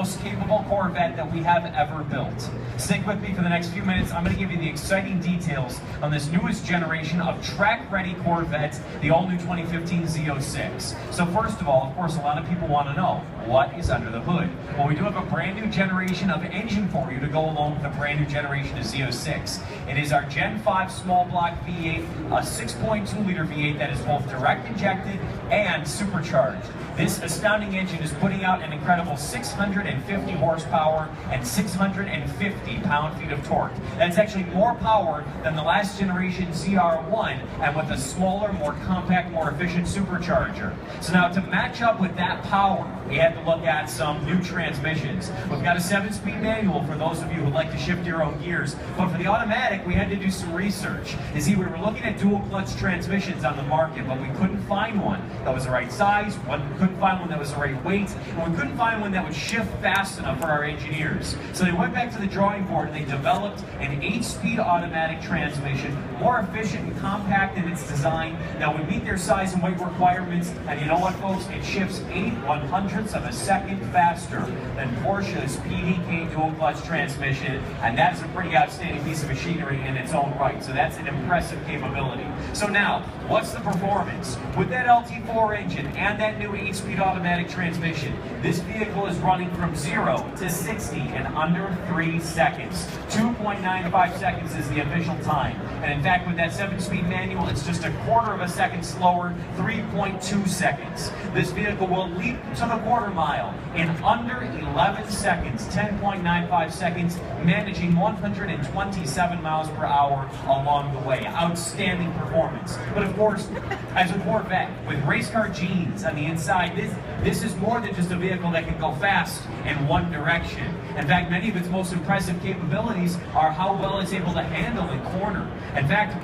most capable Corvette that we have ever built. Stick with me for the next few minutes. I'm going to give you the exciting details on this newest generation of track-ready Corvette, the all-new 2015 ZO6. So first of all, of course, a lot of people want to know, what is under the hood? Well, we do have a brand new generation of engine for you to go along with a brand new generation of ZO6. It is our Gen 5 small block V8, a 6.2 liter V8 that is both direct injected and supercharged. This astounding engine is putting out an incredible 650 horsepower and 650 pound-feet of torque. That's actually more power than the last generation ZR1, and with a smaller, more compact, more efficient supercharger. So now to match up with that power, we had to look at some new transmissions. We've got a 7-speed manual for those of you who like to shift your own gears, but for the automatic, we had to do some research. You see, we were looking at dual clutch transmissions on the market, but we couldn't find one that was the right size, we couldn't find one that was the right weight, and we couldn't find one that would shift fast enough for our engineers. So they went back to the drawing board and they developed an 8-speed automatic transmission, more efficient and compact in its design, that would meet their size and weight requirements. And you know what, folks? It shifts 8/100ths of a second faster than Porsche's PDK dual clutch transmission, and that's a pretty outstanding piece of machinery in its own right. So that's an impressive capability. So now, what's the performance? With that LT4 engine and that new 8-speed automatic transmission, this vehicle is running from 0 to 60 in under 3 seconds. 2.95 seconds is the official time. And in fact, with that 7-speed manual, it's just a quarter of a second slower, 3.2 seconds. This vehicle will leap to the quarter mile in under 11 seconds, 10.95 seconds, managing 127 miles per hour along the way. Outstanding performance. But of course, as a Corvette with race car genes on the inside, this is more than just a vehicle that can go fast in one direction. In fact, many of its most impressive capabilities are how well it's able to handle and corner. In fact,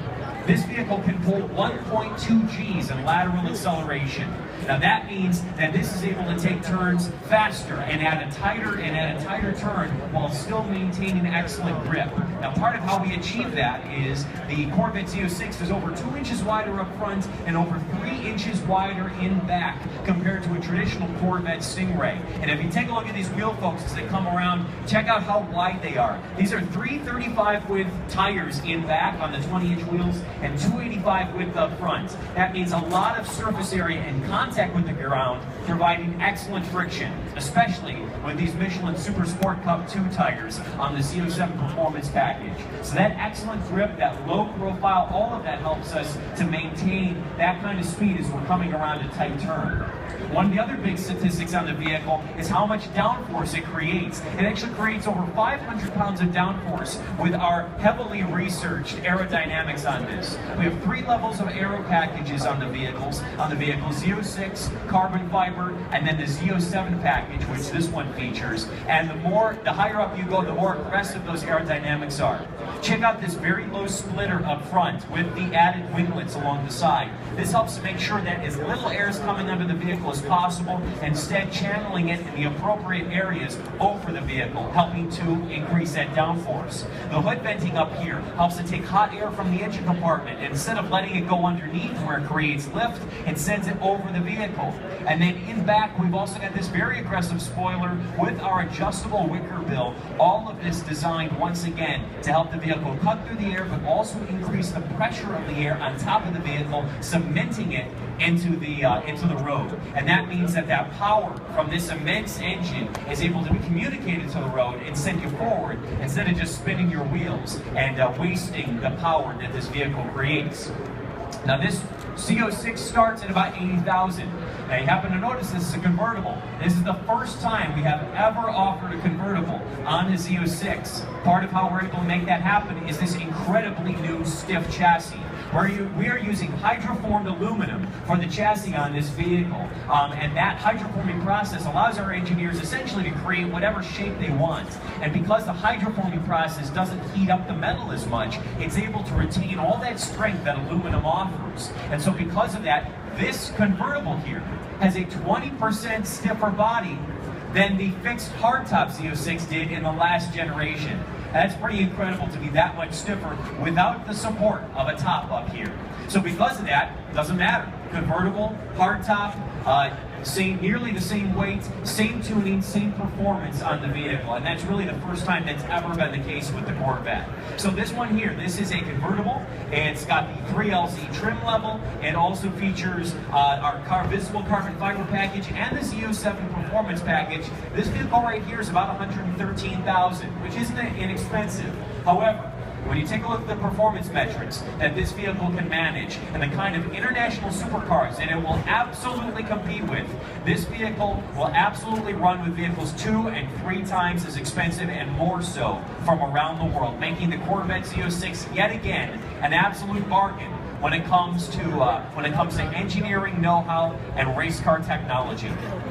this vehicle can pull 1.2 Gs in lateral acceleration. Now that means that this is able to take turns faster and at a tighter turn while still maintaining excellent grip. Now part of how we achieve that is the Corvette ZO6 is over 2 inches wider up front and over 3 inches wider in back compared to a traditional Corvette Stingray. And if you take a look at these wheel focus that come around, check out how wide they are. These are 335 width tires in back on the 20-inch wheels and 285 width up front. That means a lot of surface area and contact with the ground, providing excellent friction, especially with these Michelin Super Sport Cup 2 tires on the ZO7 Performance package. So that excellent grip, that low profile, all of that helps us to maintain that kind of speed as we're coming around a tight turn. One of the other big statistics on the vehicle is how much downforce it creates. It actually creates over 500 pounds of downforce with our heavily researched aerodynamics on this. We have 3 levels of aero packages on the vehicles. ZO6, carbon fiber, and then the ZO7 package, which this one features. And the higher up you go, the more aggressive those aerodynamics are. Check out this very low splitter up front with the added winglets along the side. This helps to make sure that as little air is coming under the vehicle as possible, instead channeling it in the appropriate areas over the vehicle, helping to increase that downforce. The hood venting up here helps to take hot air from the engine compartment, and instead of letting it go underneath where it creates lift, it sends it over the vehicle. And then in back, we've also got this very aggressive spoiler with our adjustable wicker bill. All of this designed, once again, to help the vehicle cut through the air, but also increase the pressure of the air on top of the vehicle, cementing it into the road. And that means that that power from this immense engine is able to be communicated to the road and send you forward instead of just spinning your wheels and wasting the power that this vehicle creates. Now this ZO6 starts at about $80,000. Now you happen to notice this is a convertible. This is the first time we have ever offered a convertible on the ZO6. Part of how we're able to make that happen is this incredibly new stiff chassis. We are using hydroformed aluminum for the chassis on this vehicle. And that hydroforming process allows our engineers essentially to create whatever shape they want. And because the hydroforming process doesn't heat up the metal as much, it's able to retain all that strength that aluminum offers. And so because of that, this convertible here has a 20% stiffer body than the fixed hardtop ZO6 did in the last generation. That's pretty incredible to be that much stiffer without the support of a top up here. So because of that, it doesn't matter. Convertible, hardtop, nearly the same weight, same tuning, same performance on the vehicle, and that's really the first time that's ever been the case with the Corvette. So this one here, this is a convertible. It's got the 3LZ trim level. It also features our visible carbon fiber package and the ZO7 performance package. This vehicle right here is about $113,000, which isn't inexpensive. However, when you take a look at the performance metrics that this vehicle can manage and the kind of international supercars that it will absolutely compete with, this vehicle will absolutely run with vehicles 2 and 3 times as expensive and more so from around the world, making the Corvette Z06 yet again an absolute bargain when it comes to engineering know-how and race car technology.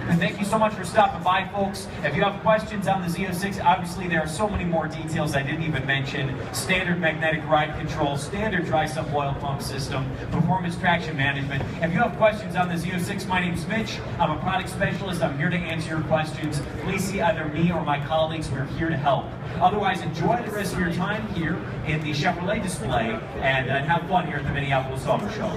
And thank you so much for stopping by, folks. If you have questions on the Z06, obviously there are so many more details I didn't even mention. Standard magnetic ride control, standard dry sump oil pump system, performance traction management. If you have questions on the Z06, my name's Mitch. I'm a product specialist. I'm here to answer your questions. Please see either me or my colleagues. We're here to help. Otherwise, enjoy the rest of your time here in the Chevrolet display and have fun here at the Minneapolis Auto Show.